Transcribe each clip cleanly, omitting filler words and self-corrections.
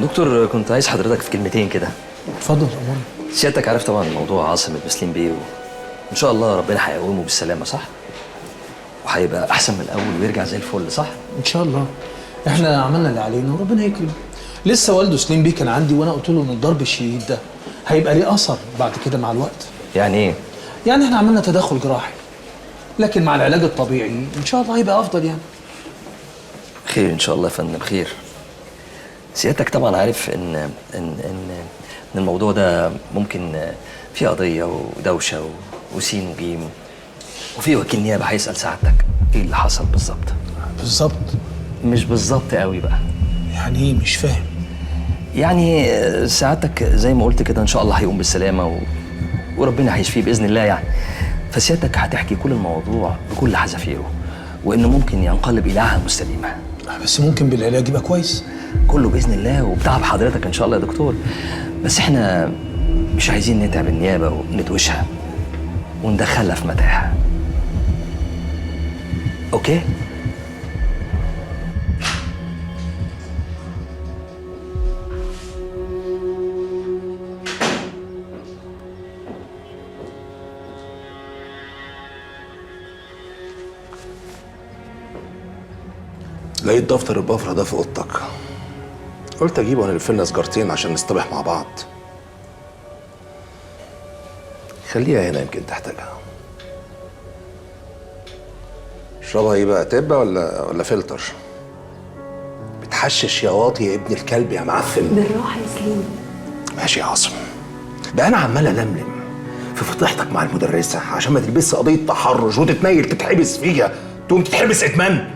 دكتور، كنت عايز حضرتك في كلمتين كده. اتفضل اموري. سيادتك عارف طبعا موضوع عاصم المسلم بيه، وان شاء الله ربنا هيقومه بالسلامه، صح؟ وهيبقى احسن من الاول ويرجع زي الفل، صح؟ ان شاء الله. احنا عملنا اللي علينا وربنا يكرم. لسه والده سليم بيه كان عندي وانا قلت له ان الضرب الشديد ده هيبقى ليه اثر بعد كده مع الوقت. يعني ايه؟ يعني احنا عملنا تدخل جراحي، لكن مع العلاج الطبيعي ان شاء الله هيبقى افضل يعني. خير ان شاء الله يا فندم، خير. سيادتك طبعا عارف ان الموضوع ده ممكن فيه قضيه ودوشه وسين وجيم، وفي وكيل نيابه هيسال سعادتك ايه اللي حصل بالظبط. بالظبط؟ مش بالظبط قوي بقى. يعني ايه؟ مش فاهم. يعني سعادتك زي ما قلت كده ان شاء الله هيقوم بالسلامه وربنا هيشفيه باذن الله يعني. فسيادتك هتحكي كل الموضوع بكل حذافيره، وانه ممكن ينقلب الى عاهه مستديمه. بس ممكن بالعلاج يبقى كويس. كله باذن الله وبتعب حضرتك ان شاء الله يا دكتور. بس احنا مش عايزين نتعب النيابه وندوشها وندخلها في متاهه. اوكي؟ لقيت دفتر البفرة ده في اوضتك، قلت اجيبه ونلف لنا سجارتين عشان نصطبح مع بعض. خليها هنا يمكن تحتاجها. اشربها ايه بقى، تبة ولا فلتر؟ بتحشش يا واطي يا ابن الكلب يا معفن. بالراحه يا سليم. ماشي يا عاصم. بقى انا عمال الملم في فضيحتك مع المدرسة عشان ما تلبسش قضية تحرش وتتنيل تتحبس فيها، تقوم تتحبس ادمان.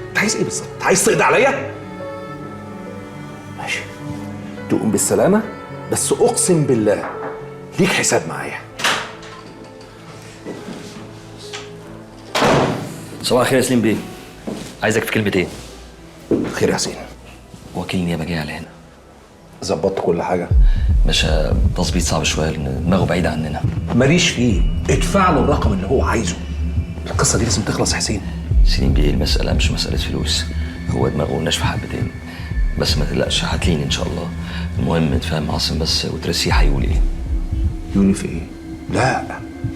انت عايز ايه بالظبط؟ عايز تقضي عليا؟ ماشي، تقوم بالسلامة، بس اقسم بالله ليك حساب معايا. صباح الخير يا سليم بيه، عايزك في كلمتين. خير يا حسين. وكيل نيابه جاي على هنا. ظبطت كل حاجة؟ باشا تظبيط صعب شويه لان دماغه بعيده عننا. ماليش فيه، ادفع له الرقم اللي هو عايزه. القصة دي لازم تخلص يا حسين. سليم بيه المساله مش مساله فلوس، هو دماغه ناشفه حبتين، بس ما تقلقش هتلين ان شاء الله. المهم تفهم عاصم بس وترسيه هيقول ايه. يقول لي في ايه؟ لا،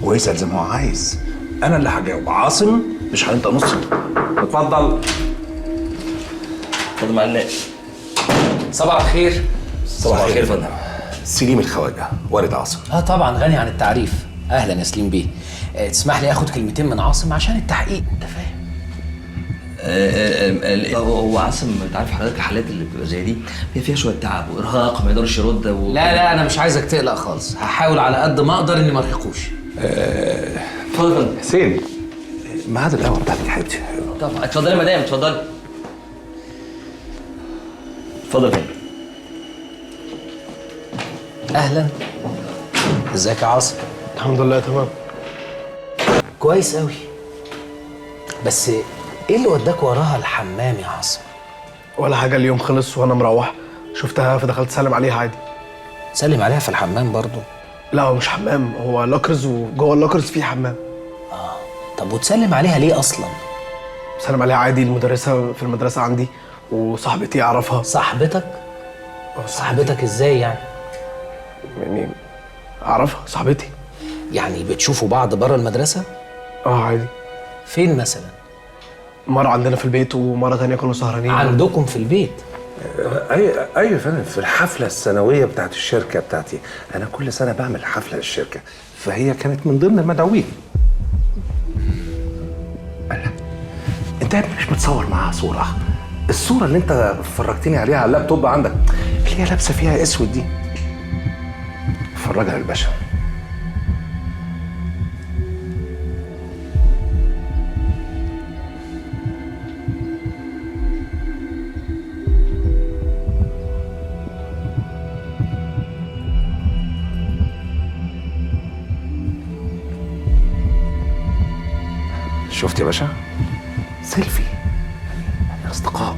هو يسأل زي ما هو عايز، انا اللي هجاوب. عاصم مش هينطق نص. اتفضل. اتفضل مع النائب. صباح الخير. صباح الخير يا فندم. سليم الخواجه، والد عاصم. طبعا غني عن التعريف. اهلا يا سليم بيه. تسمح لي اخد كلمتين من عاصم عشان التحقيق، انت فاهم. هو عاصم انت عارف حضرتك الحالات اللي بتبقى زي دي هي فيها شويه تعب وارهاق، ما يقدرش يرد لا انا مش عايزك تقلق خالص، هحاول على قد ما اقدر اني ما ارهقوش. اتفضل يا فندم. حسين، ميعاد القهوه بتاعتك يا حبيبتي. طبعا اتفضلي يا مدام، اتفضلي. اتفضل يا فندم. اهلا. ازيك يا عاصم؟ الحمد لله تمام. كويس قوي. بس ايه اللي وداك وراها الحمام يا عاصم؟ ولا حاجه، اليوم خلص وانا مروح شفتها فدخلت اسلم عليها عادي. سلم عليها في الحمام برضو؟ لا هو مش حمام، هو لاكرز وجوه اللاكرز فيه حمام. طب وتسلم عليها ليه اصلا؟ سلم عليها عادي، المدرسه في المدرسه عندي وصاحبتي اعرفها. صاحبتك؟ صاحبتك ازاي يعني؟ يعني اعرفها صاحبتي. يعني بتشوفوا بعض بره المدرسه؟ عادي. فين مثلا؟ مره عندنا في البيت ومره تانية كنا سهرانين. عندكم في البيت؟ ايوه يا فندم، في الحفله السنويه بتاعت الشركه بتاعتي. انا كل سنه بعمل حفله للشركه، فهي كانت من ضمن المدعوين. الله، انت يا ابني مش متصور معاها صوره؟ الصوره اللي انت فرجتني عليها على اللابتوب عندك اللي هي لابسه فيها اسود دي، فرجها للباشا. شفت يا باشا؟ سيلفي، اصدقاء.